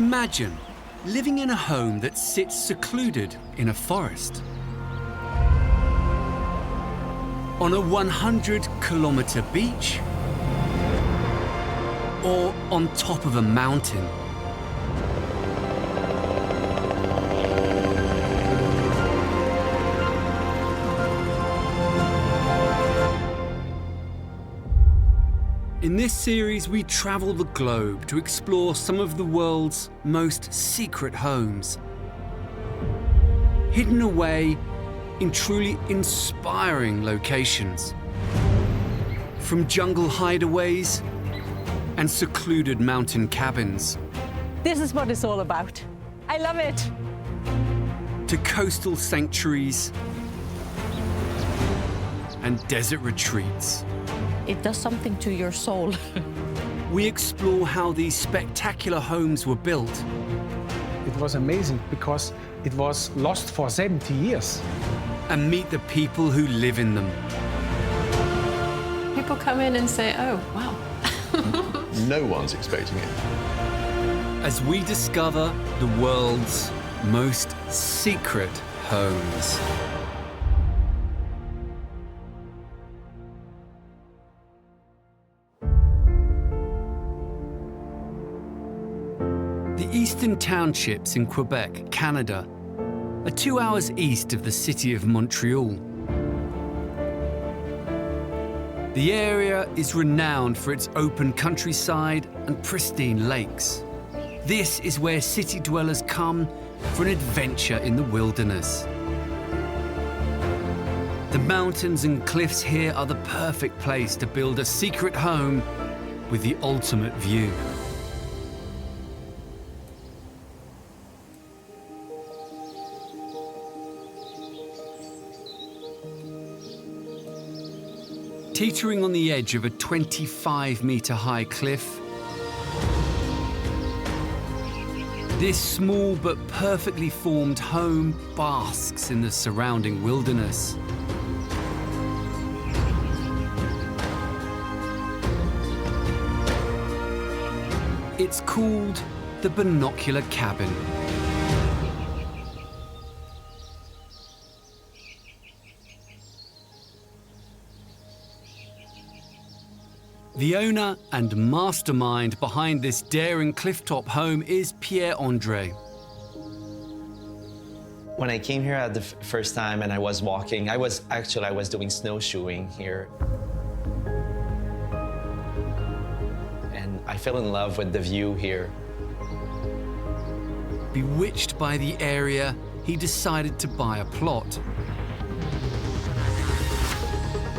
Imagine living in a home that sits secluded in a forest. On a 100-kilometer beach, or on top of a mountain. In this series, we travel the globe to explore some of the world's most secret homes, hidden away in truly inspiring locations. From jungle hideaways and secluded mountain cabins. This is what it's all about. I love it. To coastal sanctuaries and desert retreats. It does something to your soul. We explore how these spectacular homes were built. It was amazing because it was lost for 70 years. And meet the people who live in them. People come in and say, oh, wow. No one's expecting it. As we discover the world's most secret homes. The Eastern Townships in Quebec, Canada, are 2 hours east of the city of Montreal. The area is renowned for its open countryside and pristine lakes. This is where city dwellers come for an adventure in the wilderness. The mountains and cliffs here are the perfect place to build a secret home with the ultimate view. Teetering on the edge of a 25-meter-high cliff, this small but perfectly formed home basks in the surrounding wilderness. It's called the binocular cabin. The owner and mastermind behind this daring clifftop home is Pierre-André. When I came here at the first time and I was walking, I was doing snowshoeing here. And I fell in love with the view here. Bewitched by the area, he decided to buy a plot.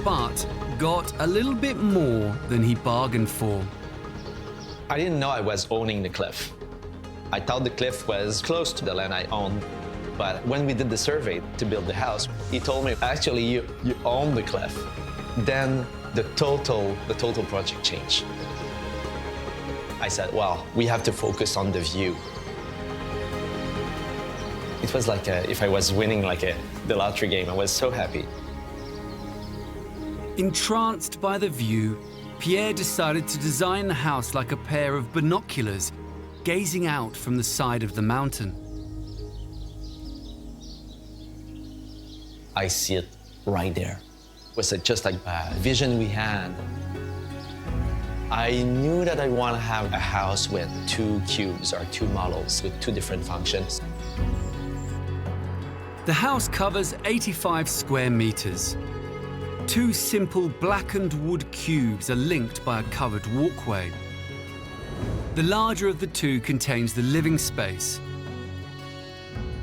But got a little bit more than he bargained for. I didn't know I was owning the cliff. I thought the cliff was close to the land I owned, but when we did the survey to build the house, he told me, actually, you own the cliff. Then the total project changed. I said, well, we have to focus on the view. It was like if I was winning the lottery game. I was so happy. Entranced by the view, Pierre decided to design the house like a pair of binoculars, gazing out from the side of the mountain. I see it right there. It was just like a vision we had. I knew that I want to have a house with 2 cubes or 2 models with 2 different functions. The house covers 85 square meters. 2 simple blackened wood cubes are linked by a covered walkway. The larger of the 2 contains the living space.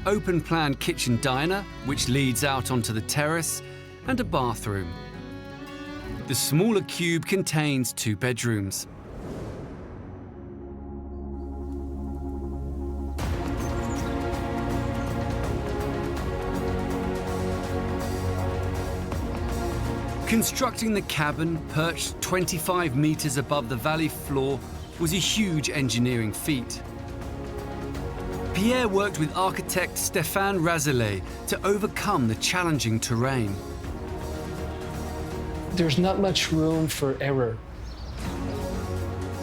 Open-plan kitchen diner, which leads out onto the terrace, and a bathroom. The smaller cube contains 2 bedrooms. Constructing the cabin, perched 25 meters above the valley floor, was a huge engineering feat. Pierre worked with architect Stéphane Razelet to overcome the challenging terrain. There's not much room for error.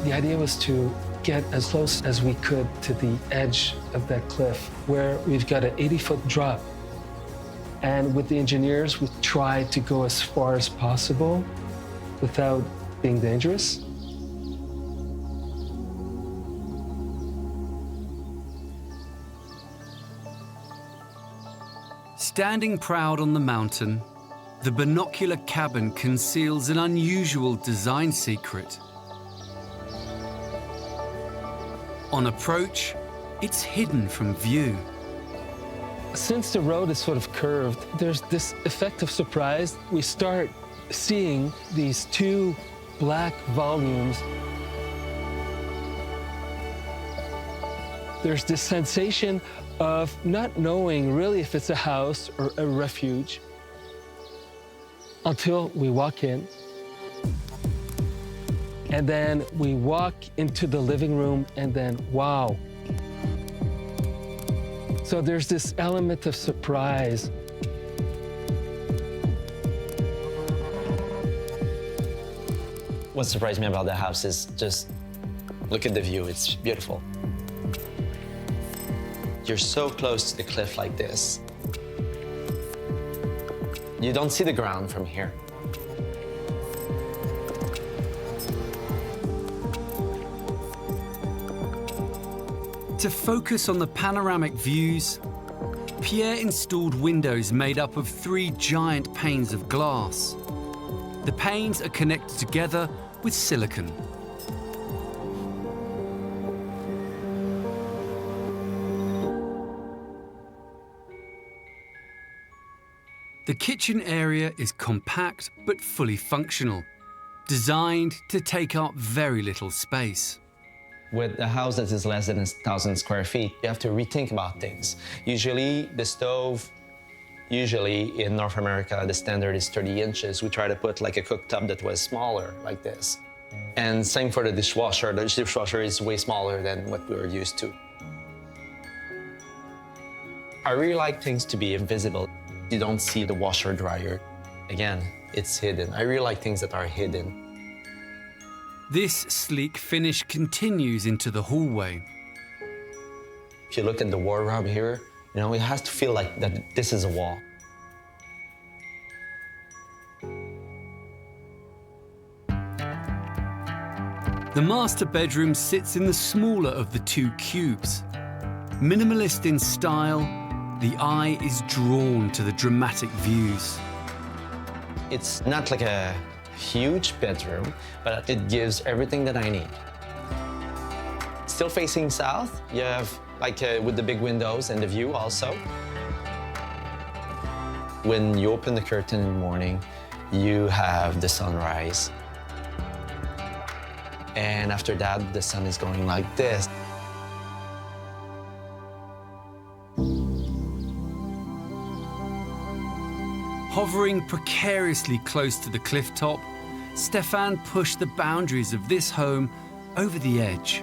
The idea was to get as close as we could to the edge of that cliff where we've got an 80-foot drop. And with the engineers, we tried to go as far as possible without being dangerous. Standing proud on the mountain, the binocular cabin conceals an unusual design secret. On approach, it's hidden from view. Since the road is sort of curved, there's this effect of surprise. We start seeing these two black volumes. There's this sensation of not knowing really if it's a house or a refuge until we walk in. And then we walk into the living room and then, wow. So there's this element of surprise. What surprised me about the house is just look at the view. It's beautiful. You're so close to the cliff like this. You don't see the ground from here. To focus on the panoramic views, Pierre installed windows made up of 3 giant panes of glass. The panes are connected together with silicon. The kitchen area is compact but fully functional, designed to take up very little space. With a house that is less than 1,000 square feet, you have to rethink about things. Usually, the stove, in North America, the standard is 30 inches. We try to put like a cooktop that was smaller, like this. And same for the dishwasher. The dishwasher is way smaller than what we were used to. I really like things to be invisible. You don't see the washer dryer. Again, it's hidden. I really like things that are hidden. This sleek finish continues into the hallway. If you look at the wardrobe here, you know, it has to feel like that this is a wall. The master bedroom sits in the smaller of the 2 cubes. Minimalist in style, the eye is drawn to the dramatic views. It's not like a huge bedroom, but it gives everything that I need. Still facing south, you have like with the big windows and the view also. When you open the curtain in the morning, you have the sunrise. And after that, the sun is going like this. Hovering precariously close to the cliff top, Stéphane pushed the boundaries of this home over the edge.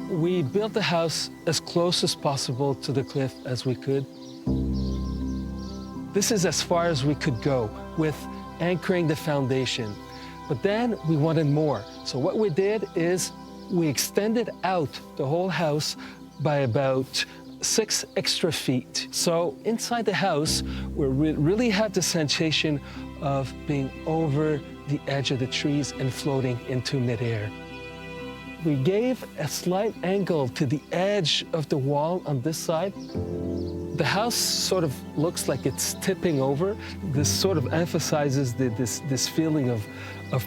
We built the house as close as possible to the cliff as we could. This is as far as we could go with anchoring the foundation. But then we wanted more. So what we did is we extended out the whole house by about 6 extra feet. So inside the house, we really had the sensation of being over the edge of the trees and floating into midair. We gave a slight angle to the edge of the wall on this side. The house sort of looks like it's tipping over. This sort of emphasizes this feeling of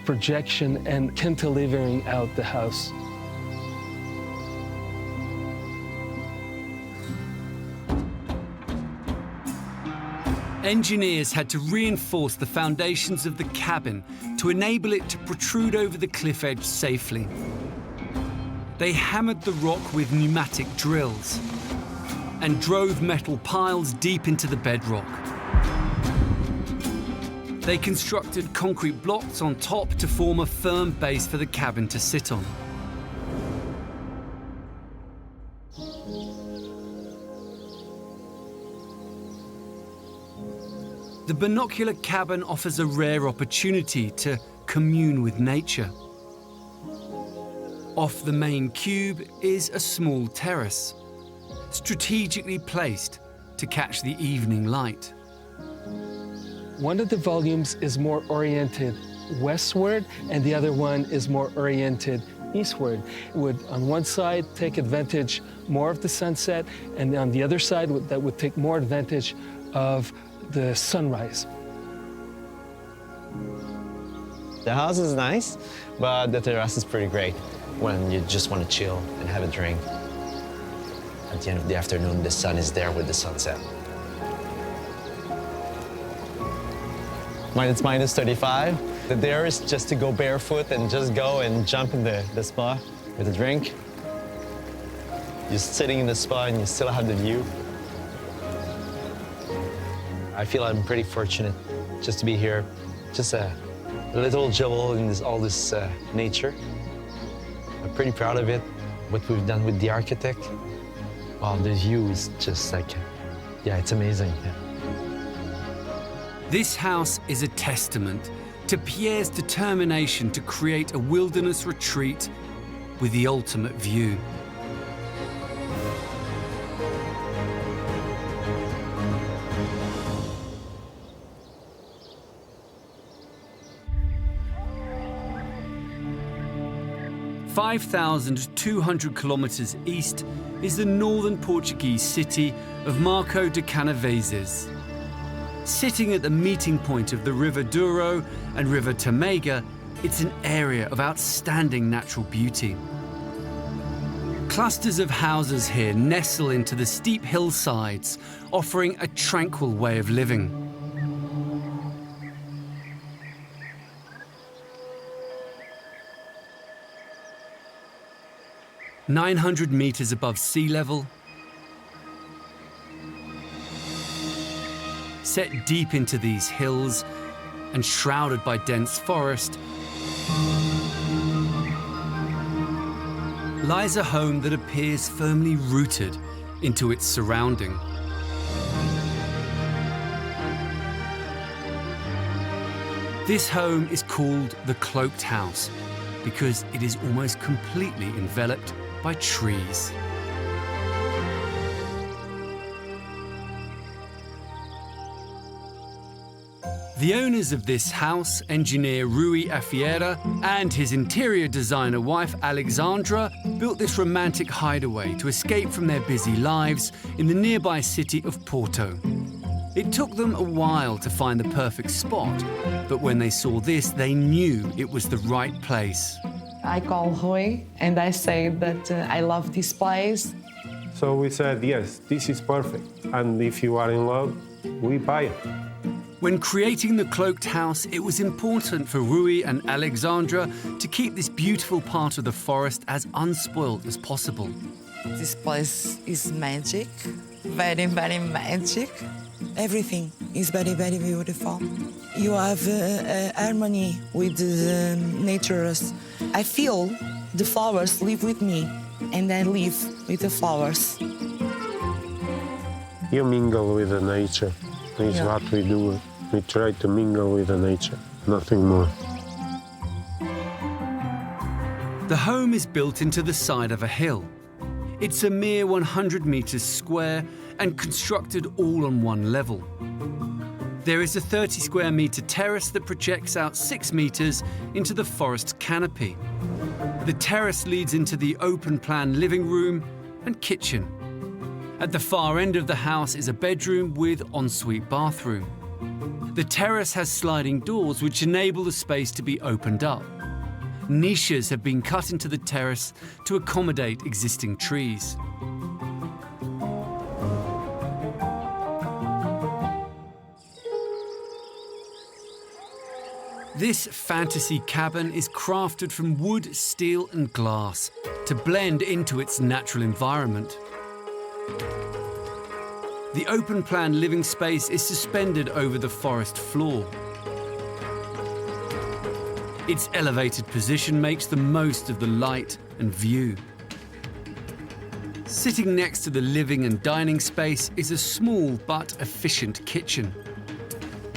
projection and cantilevering out the house. Engineers had to reinforce the foundations of the cabin to enable it to protrude over the cliff edge safely. They hammered the rock with pneumatic drills and drove metal piles deep into the bedrock. They constructed concrete blocks on top to form a firm base for the cabin to sit on. The binocular cabin offers a rare opportunity to commune with nature. Off the main cube is a small terrace, strategically placed to catch the evening light. One of the volumes is more oriented westward, and the other one is more oriented eastward. Would, on one side, take advantage more of the sunset, and on the other side, that would take more advantage of the sunrise. The house is nice, but the terrace is pretty great when you just want to chill and have a drink. At the end of the afternoon, the sun is there with the sunset. It's minus 35. The dare is just to go barefoot and just go and jump in the spa with a drink. You're sitting in the spa and you still have the view. I feel I'm pretty fortunate just to be here. Just a little jewel in all this nature. I'm pretty proud of it, what we've done with the architect. Wow, the view is just like, yeah, it's amazing. Yeah. This house is a testament to Pierre's determination to create a wilderness retreat with the ultimate view. (5,200 kilometers east is the northern Portuguese city of Marco de Canaveses. Sitting at the meeting point of the River Douro and River Tamega, it's an area of outstanding natural beauty. Clusters of houses here nestle into the steep hillsides, offering a tranquil way of living. (900 meters above sea level), set deep into these hills and shrouded by dense forest, lies a home that appears firmly rooted into its surrounding. This home is called the Cloaked House because it is almost completely enveloped by trees. The owners of this house, engineer Rui Afiera and his interior designer wife Alexandra, built this romantic hideaway to escape from their busy lives in the nearby city of Porto. It took them a while to find the perfect spot, but when they saw this, they knew it was the right place. I call Rui and I say that I love this place. So we said, yes, this is perfect. And if you are in love, we buy it. When creating the Cloaked House, it was important for Rui and Alexandra to keep this beautiful part of the forest as unspoiled as possible. This place is magic, very, very magic. Everything is very, very beautiful. You have harmony with the nature. I feel the flowers live with me, and I live with the flowers. You mingle with the nature. It's what we do. We try to mingle with the nature, nothing more. The home is built into the side of a hill. It's a mere 100 meters square and constructed all on one level. There is a 30 square meter terrace that projects out 6 meters into the forest canopy. The terrace leads into the open-plan living room and kitchen. At the far end of the house is a bedroom with ensuite bathroom. The terrace has sliding doors which enable the space to be opened up. Niches have been cut into the terrace to accommodate existing trees. This fantasy cabin is crafted from wood, steel and glass to blend into its natural environment. The open-plan living space is suspended over the forest floor. Its elevated position makes the most of the light and view. Sitting next to the living and dining space is a small but efficient kitchen.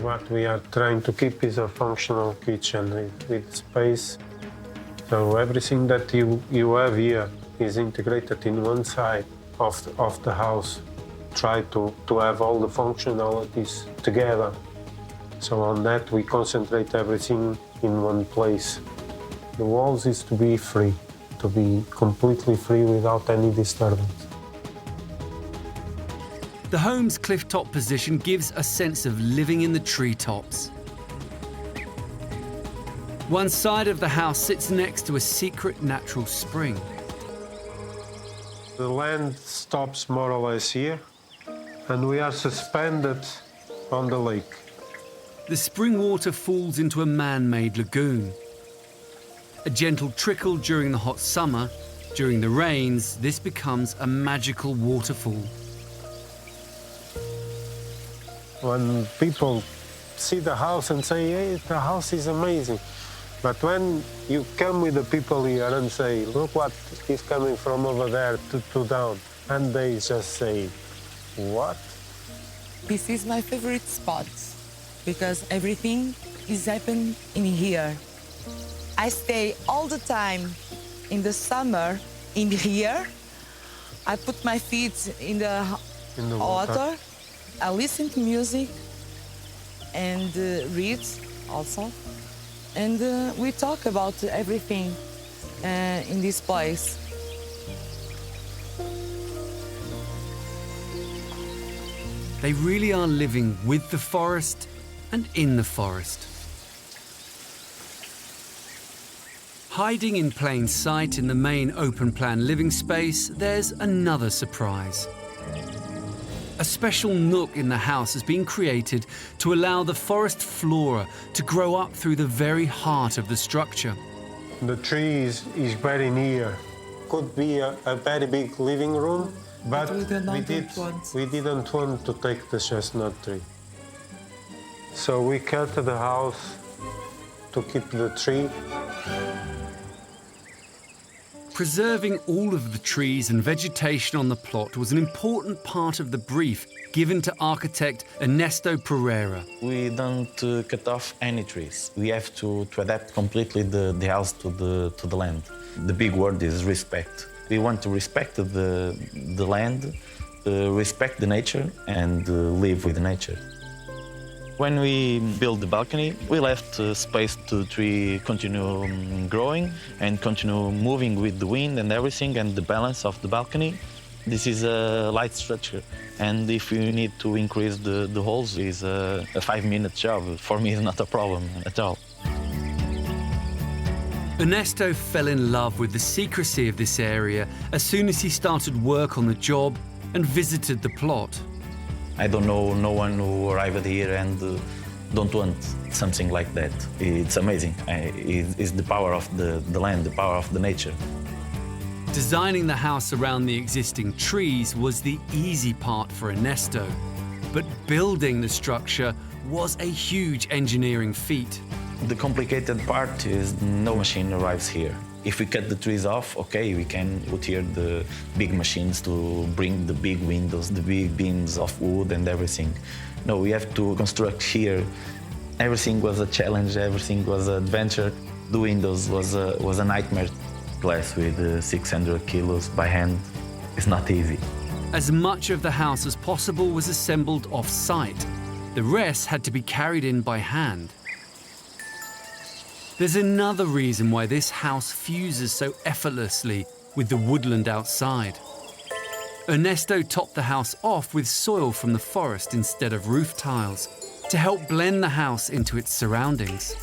What we are trying to keep is a functional kitchen with space So everything that you have here is integrated in one side of the house. Try to have all the functionalities together. So on that we concentrate everything in one place. The walls is to be free, to be completely free without any disturbance. The home's cliff-top position gives a sense of living in the treetops. One side of the house sits next to a secret natural spring. The land stops more or less here, and we are suspended on the lake. The spring water falls into a man-made lagoon. A gentle trickle during the hot summer. During the rains, this becomes a magical waterfall. When people see the house and say, hey, the house is amazing. But when you come with the people here and say, look what is coming from over there to down, and they just say, what? This is my favorite spot because everything is happening in here. I stay all the time in the summer in here. I put my feet in the water. I listen to music and read also. And we talk about everything in this place. They really are living with the forest and in the forest. Hiding in plain sight in the main open-plan living space, there's another surprise. A special nook in the house has been created to allow the forest flora to grow up through the very heart of the structure. The tree is very near. Could be a very big living room, but we didn't want to take the chestnut tree. So we cut the house to keep the tree. Preserving all of the trees and vegetation on the plot was an important part of the brief given to architect Ernesto Pereira. We don't cut off any trees. We have to adapt completely the house to the land. The big word is respect. We want to respect the land, respect the nature, and live with nature. When we built the balcony, we left space to tree continue growing and continue moving with the wind and everything and the balance of the balcony. This is a light structure, and if you need to increase the holes, it's a 5-minute job. For me, it's not a problem at all. Ernesto fell in love with the secrecy of this area as soon as he started work on the job and visited the plot. I don't know no one who arrived here and don't want something like that. It's amazing. It's the power of the land, the power of the nature. Designing the house around the existing trees was the easy part for Ernesto, but building the structure was a huge engineering feat. The complicated part is no machine arrives here. If we cut the trees off, okay, we can put here the big machines to bring the big windows, the big beams of wood and everything. No, we have to construct here. Everything was a challenge, everything was an adventure. The windows was a nightmare. Glass with 600 kilos by hand is not easy. As much of the house as possible was assembled off-site. The rest had to be carried in by hand. There's another reason why this house fuses so effortlessly with the woodland outside. Ernesto topped the house off with soil from the forest instead of roof tiles to help blend the house into its surroundings.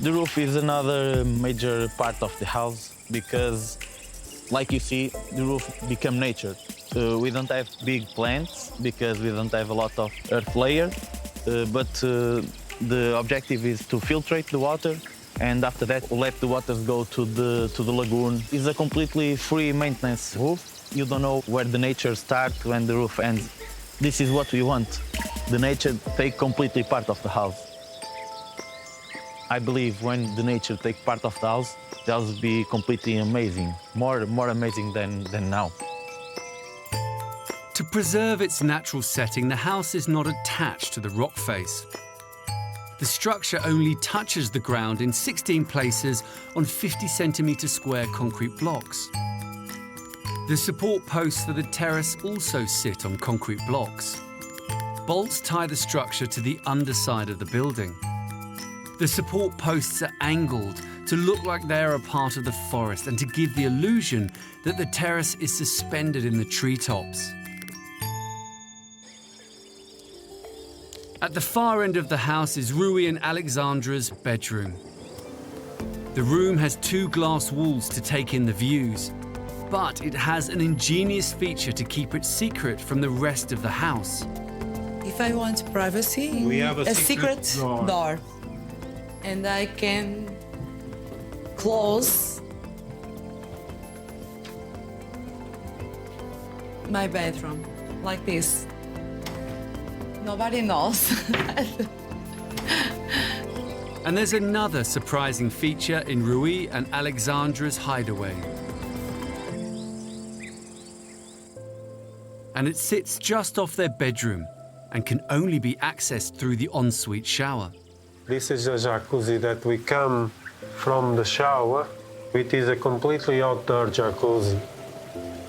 The roof is another major part of the house because, like you see, the roof become nature. We don't have big plants because we don't have a lot of earth layer, but the objective is to filtrate the water, and after that, let the waters go to the lagoon. It's a completely free maintenance roof. You don't know where the nature starts, when the roof ends. This is what we want. The nature take completely part of the house. I believe when the nature take part of the house will be completely amazing, more amazing than now. To preserve its natural setting, the house is not attached to the rock face. The structure only touches the ground in 16 places on 50 centimetre square concrete blocks. The support posts for the terrace also sit on concrete blocks. Bolts tie the structure to the underside of the building. The support posts are angled to look like they are a part of the forest and to give the illusion that the terrace is suspended in the treetops. At the far end of the house is Rui and Alexandra's bedroom. The room has 2 glass walls to take in the views, but it has an ingenious feature to keep it secret from the rest of the house. If I want privacy, We have a secret secret door. And I can close my bedroom like this. Nobody knows. And there's another surprising feature in Rui and Alexandra's hideaway. And it sits just off their bedroom and can only be accessed through the ensuite shower. This is a jacuzzi that we come from the shower. It is a completely outdoor jacuzzi.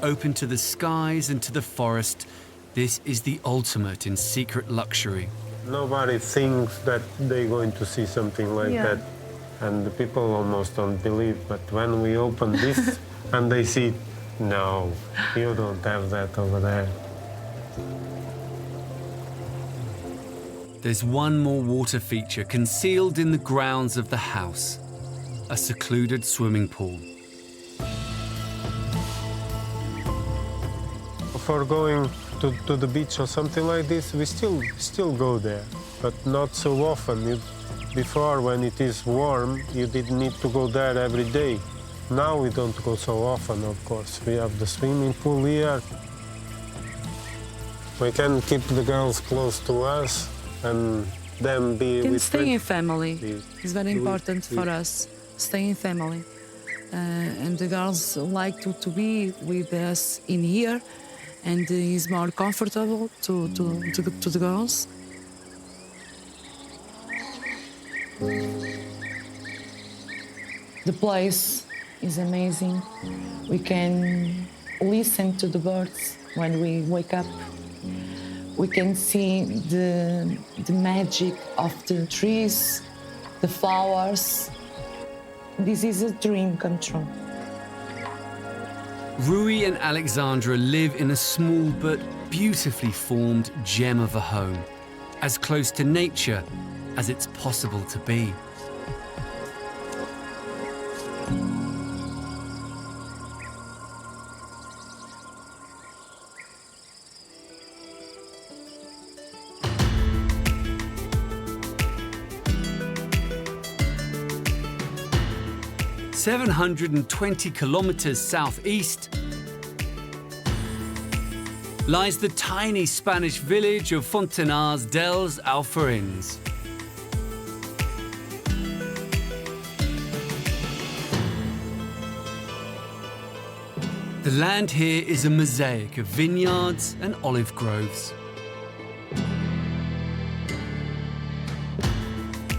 Open to the skies and to the forest, this is the ultimate in secret luxury. Nobody thinks that they're going to see something like that. And the people almost don't believe. But when we open this and they see, no, you don't have that over there. There's one more water feature concealed in the grounds of the house, a secluded swimming pool. For going to the beach or something like this, we still go there, but not so often. Before, when it is warm, you didn't need to go there every day. Now we don't go so often, of course. We have the swimming pool here. We can keep the girls close to us and them be Can with stay in friends. family. We- It's very we- important for us. Stay in family. And the girls like to be with us in here, and it's more comfortable to the girls. The place is amazing. We can listen to the birds when we wake up. We can see the magic of the trees, the flowers. This is a dream come true. Rui and Alexandra live in a small but beautifully formed gem of a home, as close to nature as it's possible to be. "720 kilometers southeast lies the tiny Spanish village of Fontanars dels Alforins. The land here is a mosaic of vineyards and olive groves.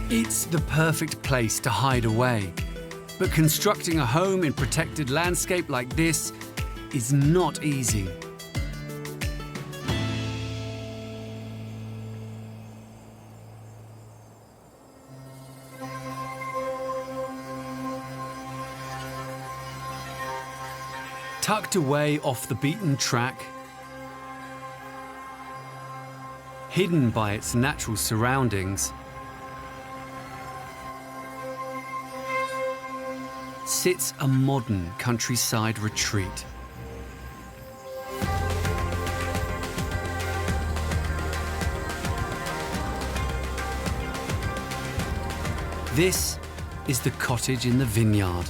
It's the perfect place to hide away, but constructing a home in protected landscape like this is not easy. Tucked away off the beaten track, hidden by its natural surroundings, sits a modern countryside retreat. This is the cottage in the vineyard.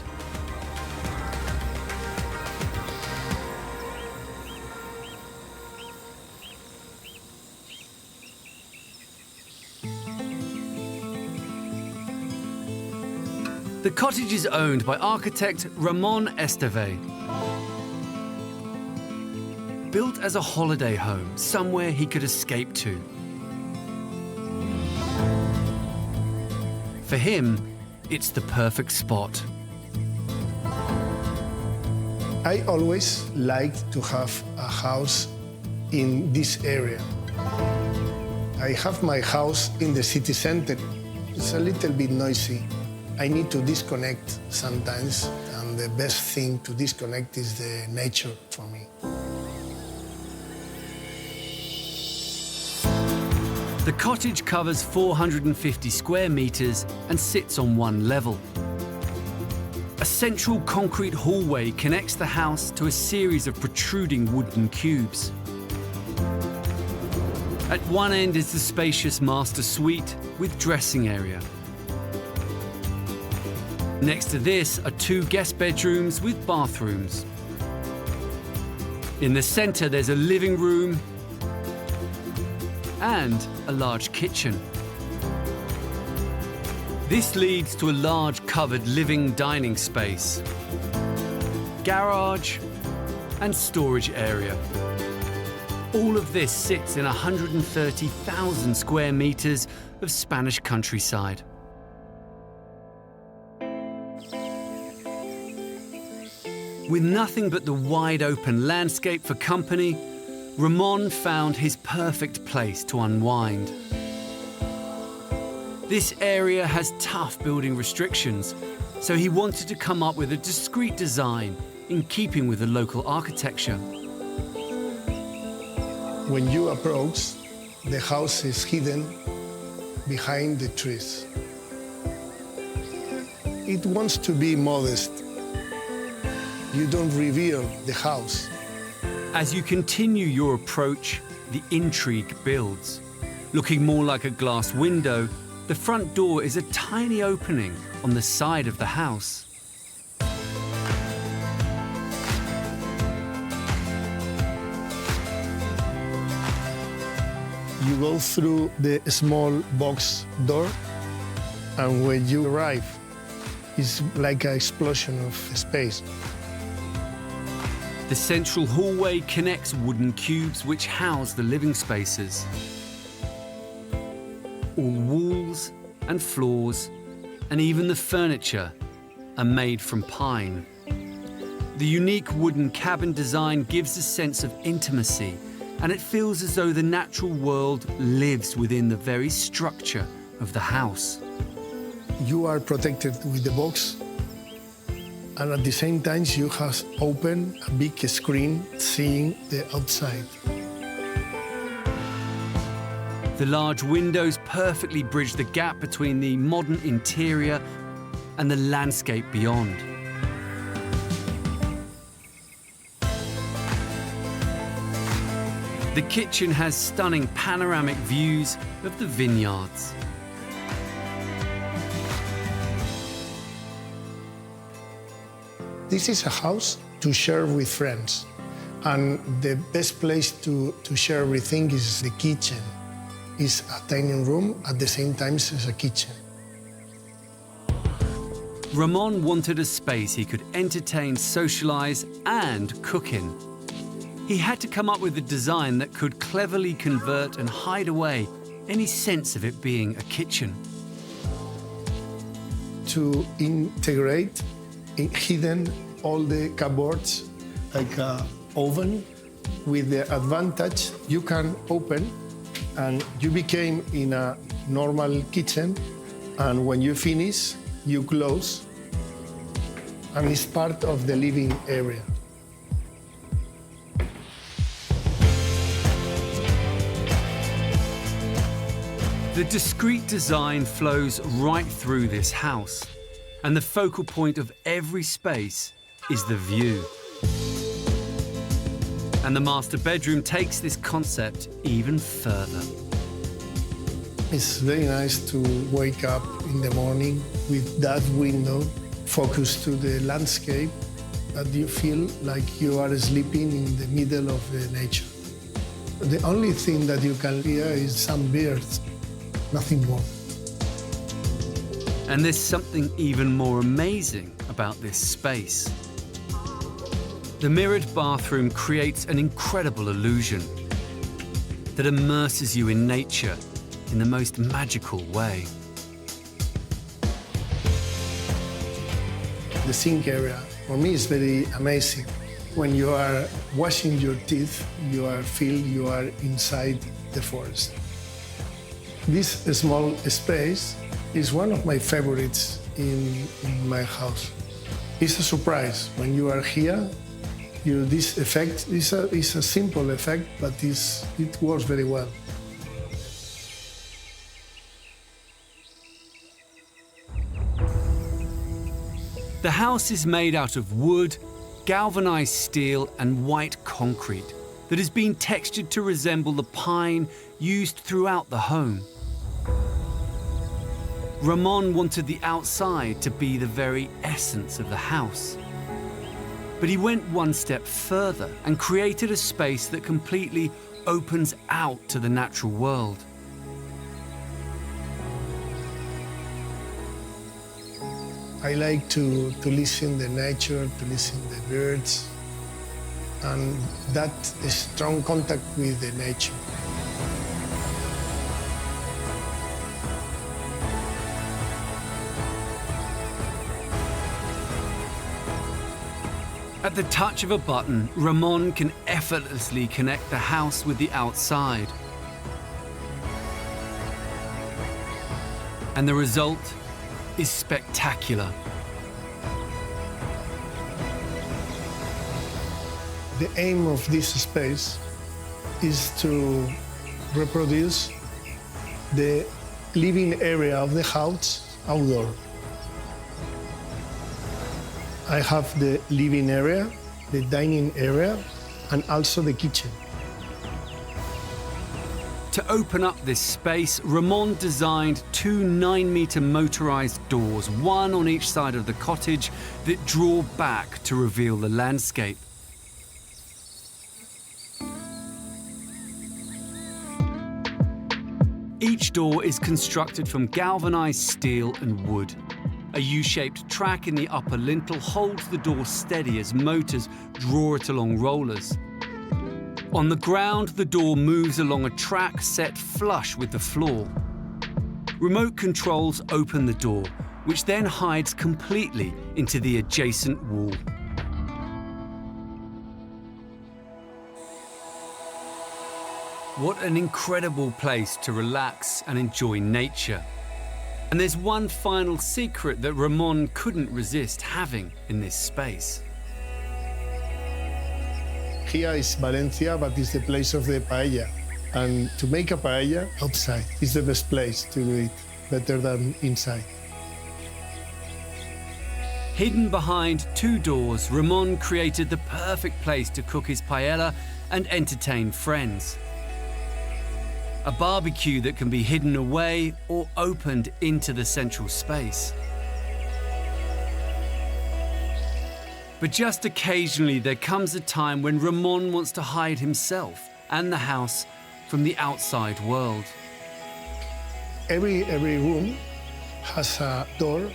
The cottage is owned by architect Ramon Esteve. Built as a holiday home, somewhere he could escape to. For him, it's the perfect spot. I always liked to have a house in this area. I have my house in the city center. It's a little bit noisy. I need to disconnect sometimes, and the best thing to disconnect is the nature for me. The cottage covers 450 square meters and sits on one level. A central concrete hallway connects the house to a series of protruding wooden cubes. At one end is the spacious master suite with dressing area. Next to this are 2 guest bedrooms with bathrooms. In the center, there's a living room and a large kitchen. This leads to a large covered living dining space, garage, and storage area. All of this sits in 130,000 square meters of Spanish countryside. With nothing but the wide open landscape for company, Ramon found his perfect place to unwind. This area has tough building restrictions, so he wanted to come up with a discreet design in keeping with the local architecture. When you approach, the house is hidden behind the trees. It wants to be modest. You don't reveal the house. As you continue your approach, the intrigue builds. Looking more like a glass window, the front door is a tiny opening on the side of the house. You go through the small box door, and when you arrive, it's like an explosion of space. The central hallway connects wooden cubes which house the living spaces. All walls and floors, and even the furniture, are made from pine. The unique wooden cabin design gives a sense of intimacy, and it feels as though the natural world lives within the very structure of the house. You are protected with the box, and at the same time you have opened a big screen seeing the outside. The large windows perfectly bridge the gap between the modern interior and the landscape beyond. The kitchen has stunning panoramic views of the vineyards. This is a house to share with friends, and the best place to share everything is the kitchen. It's a dining room, at the same time it's a kitchen. Ramon wanted a space he could entertain, socialize, and cook in. He had to come up with a design that could cleverly convert and hide away any sense of it being a kitchen. To integrate hidden all the cupboards like an oven, with the advantage you can open and you became in a normal kitchen, and when you finish you close and it's part of the living area. The discreet design flows right through this house, and the focal point of every space is the view. And the master bedroom takes this concept even further. It's very nice to wake up in the morning with that window focused to the landscape, that you feel like you are sleeping in the middle of the nature. The only thing that you can hear is some birds, nothing more. And there's something even more amazing about this space. The mirrored bathroom creates an incredible illusion that immerses you in nature in the most magical way. the sink area. For me, it's very amazing. When you are washing your teeth, you are inside the forest. This small space is one of my favorites in my house. It's a surprise. When you are here, this effect is a simple effect, but it works very well. The house is made out of wood, galvanized steel and white concrete that has been textured to resemble the pine used throughout the home. Ramon wanted the outside to be the very essence of the house. But he went one step further and created a space that completely opens out to the natural world. I like to listen to nature, to listen to the birds, and that strong contact with the nature. At the touch of a button, Ramon can effortlessly connect the house with the outside. And the result is spectacular. The aim of this space is to reproduce the living area of the house outdoor. I have the living area, the dining area, and also the kitchen. To open up this space, Ramon designed 2 9-meter motorized doors, one on each side of the cottage, that draw back to reveal the landscape. Each door is constructed from galvanized steel and wood. A U-shaped track in the upper lintel holds the door steady as motors draw it along rollers. On the ground, the door moves along a track set flush with the floor. Remote controls open the door, which then hides completely into the adjacent wall. What an incredible place to relax and enjoy nature. And there's one final secret that Ramon couldn't resist having in this space. Here is Valencia, but it's the place of the paella. And to make a paella, outside is the best place to do it, better than inside. Hidden behind 2 doors, Ramon created the perfect place to cook his paella and entertain friends. A barbecue that can be hidden away or opened into the central space. But just occasionally there comes a time when Ramon wants to hide himself and the house from the outside world. Every room has a door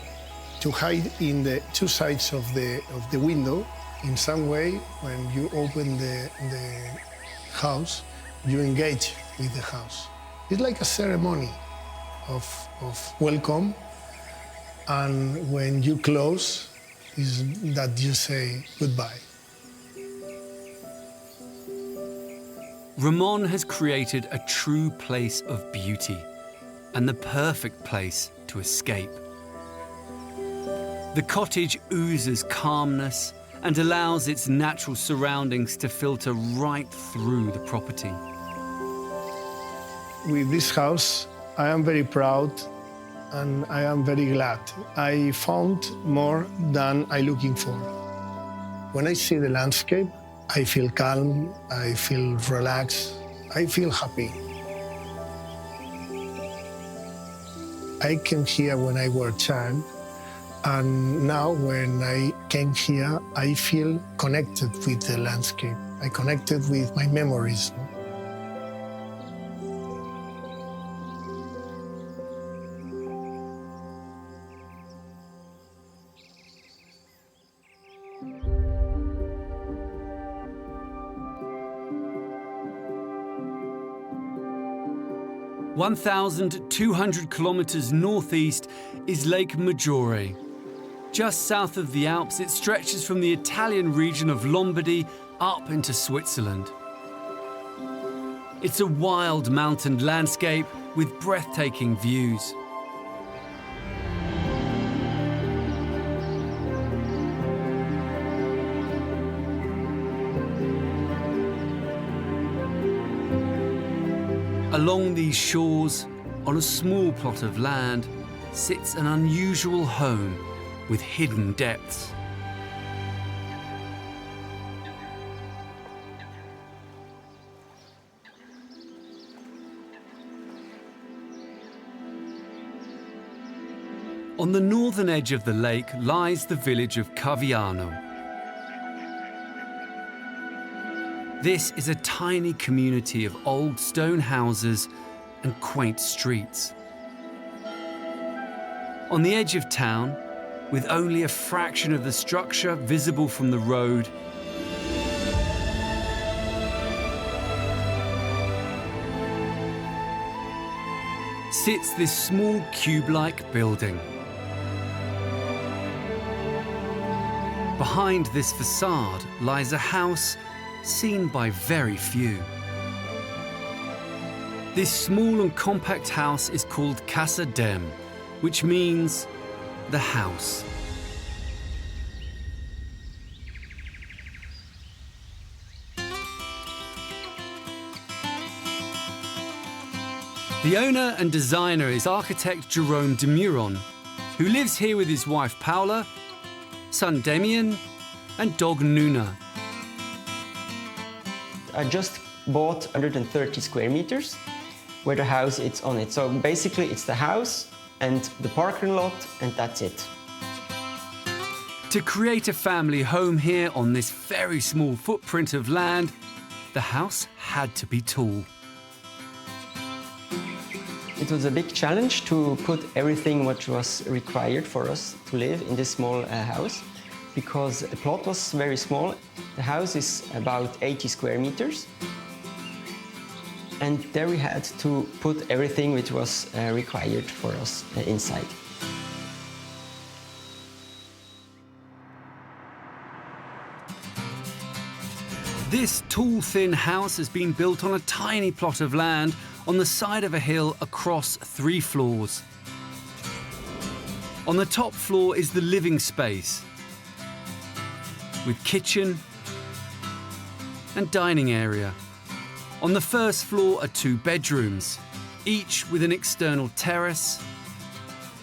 to hide in the 2 sides of the window. In some way, when you open the house, you engage with the house. It's like a ceremony of welcome, and when you close, is that you say goodbye. Ramon has created a true place of beauty and the perfect place to escape. The cottage oozes calmness and allows its natural surroundings to filter right through the property. With this house, I am very proud and I am very glad. I found more than I'm looking for. When I see the landscape, I feel calm, I feel relaxed, I feel happy. I came here when I was a child, and now when I came here, I feel connected with the landscape. I connected with my memories. (1,200 kilometers northeast is Lake Maggiore. Just south of the Alps, it stretches from the Italian region of Lombardy up into Switzerland. It's a wild mountain landscape with breathtaking views. Along these shores, on a small plot of land, sits an unusual home with hidden depths. On the northern edge of the lake lies the village of Caviano. This is a tiny community of old stone houses and quaint streets. On the edge of town, with only a fraction of the structure visible from the road, sits this small cube-like building. Behind this facade lies a house seen by very few. This small and compact house is called Casa Dem, which means the house. The owner and designer is architect Jerome de Muron, who lives here with his wife Paula, son Damien, and dog Nuna. I just bought 130 square meters where the house is on it. So basically it's the house and the parking lot, and that's it. To create a family home here on this very small footprint of land, the house had to be tall. It was a big challenge to put everything what was required for us to live in this small house, because the plot was very small. The house is about 80 square meters. And there we had to put everything which was required for us inside. This tall, thin house has been built on a tiny plot of land on the side of a hill across 3 floors. On the top floor is the living space, with kitchen and dining area. On the first floor are 2 bedrooms, each with an external terrace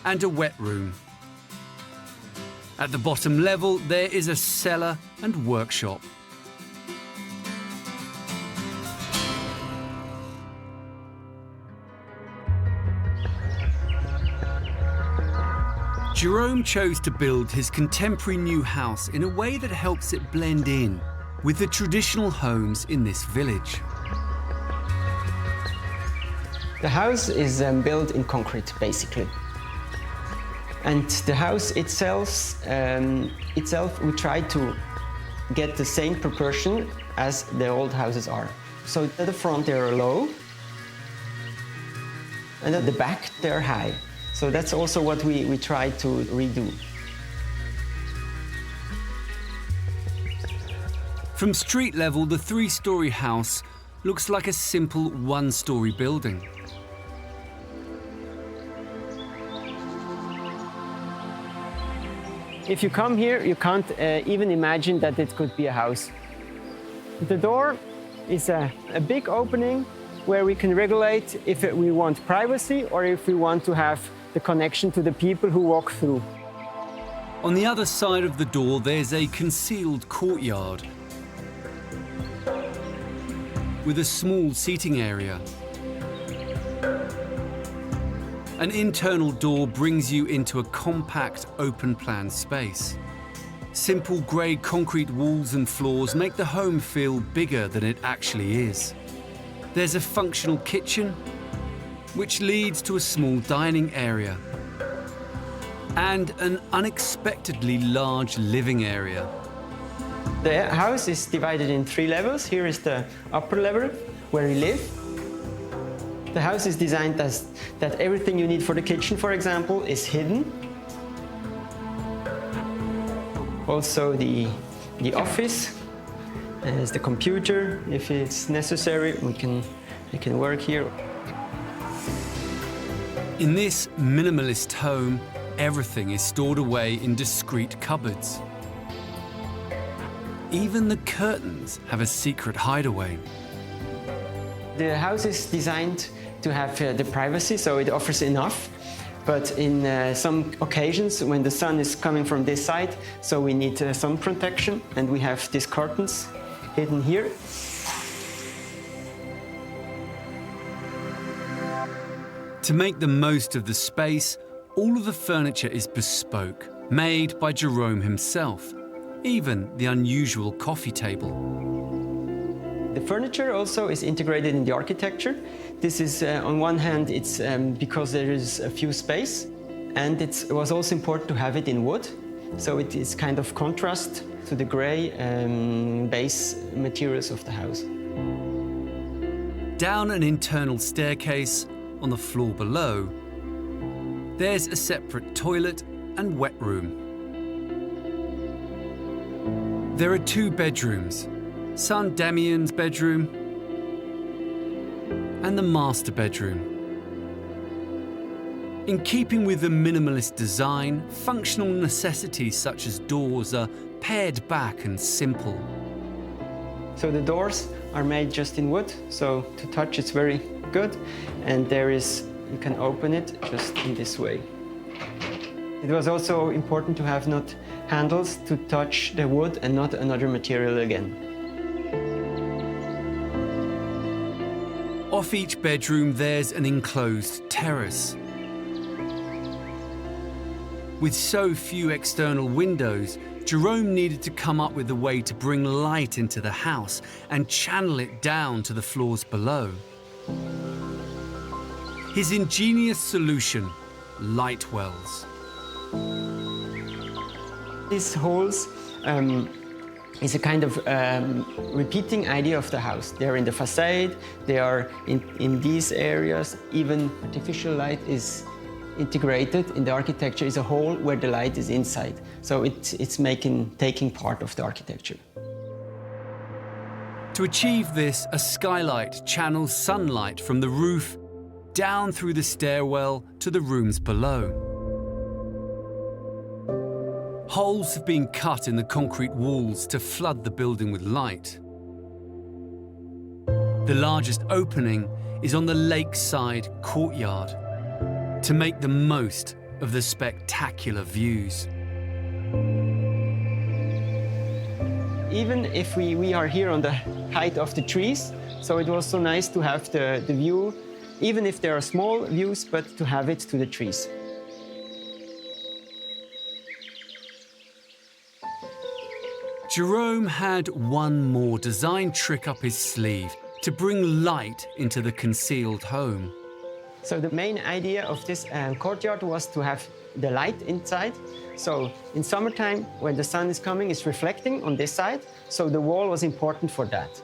and a wet room. At the bottom level, there is a cellar and workshop. Jerome chose to build his contemporary new house in a way that helps it blend in with the traditional homes in this village. The house is built in concrete, basically. And the house itself, we try to get the same proportion as the old houses are. So at the front, they are low, and at the back, they're high. So that's also what we try to redo. From street level, the 3-story house looks like a simple 1-story building. If you come here, you can't even imagine that it could be a house. The door is a big opening where we can regulate if we want privacy or if we want to have the connection to the people who walk through. On the other side of the door, there's a concealed courtyard with a small seating area. An internal door brings you into a compact, open-plan space. Simple grey concrete walls and floors make the home feel bigger than it actually is. There's a functional kitchen, which leads to a small dining area and an unexpectedly large living area. The house is divided in 3 levels. Here is the upper level where we live. The house is designed that everything you need for the kitchen, for example, is hidden. Also the office, there's the computer. If it's necessary, we can work here. In this minimalist home, everything is stored away in discreet cupboards. Even the curtains have a secret hideaway. The house is designed to have the privacy, so it offers enough. But in some occasions, when the sun is coming from this side, so we need sun protection, and we have these curtains hidden here. To make the most of the space, all of the furniture is bespoke, made by Jerome himself, even the unusual coffee table. The furniture also is integrated in the architecture. This is, on one hand, it's because there is a few space, and it was also important to have it in wood, so it is kind of contrast to the gray base materials of the house. Down an internal staircase, on the floor below, there's a separate toilet and wet room. There are 2 bedrooms, son Damien's bedroom and the master bedroom. In keeping with the minimalist design, functional necessities such as doors are pared back and simple. So the doors are made just in wood, so to touch it's very good. And you can open it just in this way. It was also important to have not handles to touch the wood and not another material again. Off each bedroom, there's an enclosed terrace. With so few external windows, Jerome needed to come up with a way to bring light into the house and channel it down to the floors below. His ingenious solution, light wells. These holes is a kind of repeating idea of the house. They're in the facade, they are in these areas. Even artificial light is integrated in the architecture, is a hole where the light is inside. So it's taking part of the architecture. To achieve this, a skylight channels sunlight from the roof down through the stairwell to the rooms below. Holes have been cut in the concrete walls to flood the building with light. The largest opening is on the lakeside courtyard to make the most of the spectacular views. Even if we are here on the height of the trees, so it was so nice to have the view, even if there are small views, but to have it to the trees. Jerome had one more design trick up his sleeve to bring light into the concealed home. So the main idea of this courtyard was to have the light inside. So in summertime, when the sun is coming, it's reflecting on this side. So the wall was important for that.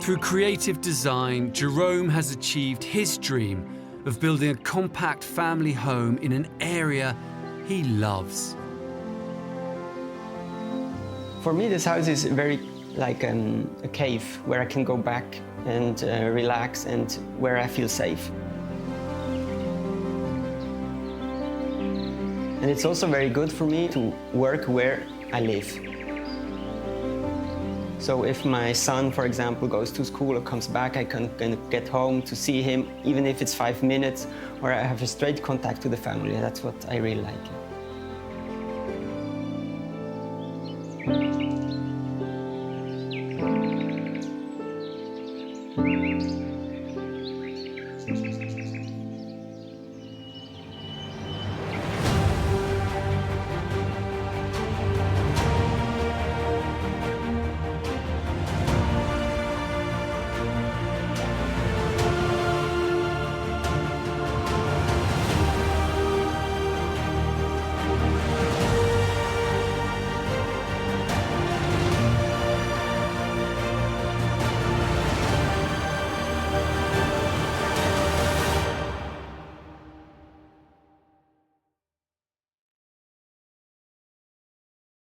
Through creative design, Jerome has achieved his dream of building a compact family home in an area he loves. For me, this house is very like a cave where I can go back and relax and where I feel safe. And it's also very good for me to work where I live. So if my son, for example, goes to school or comes back, I can get home to see him, even if it's 5 minutes, or I have a straight contact to the family. That's what I really like.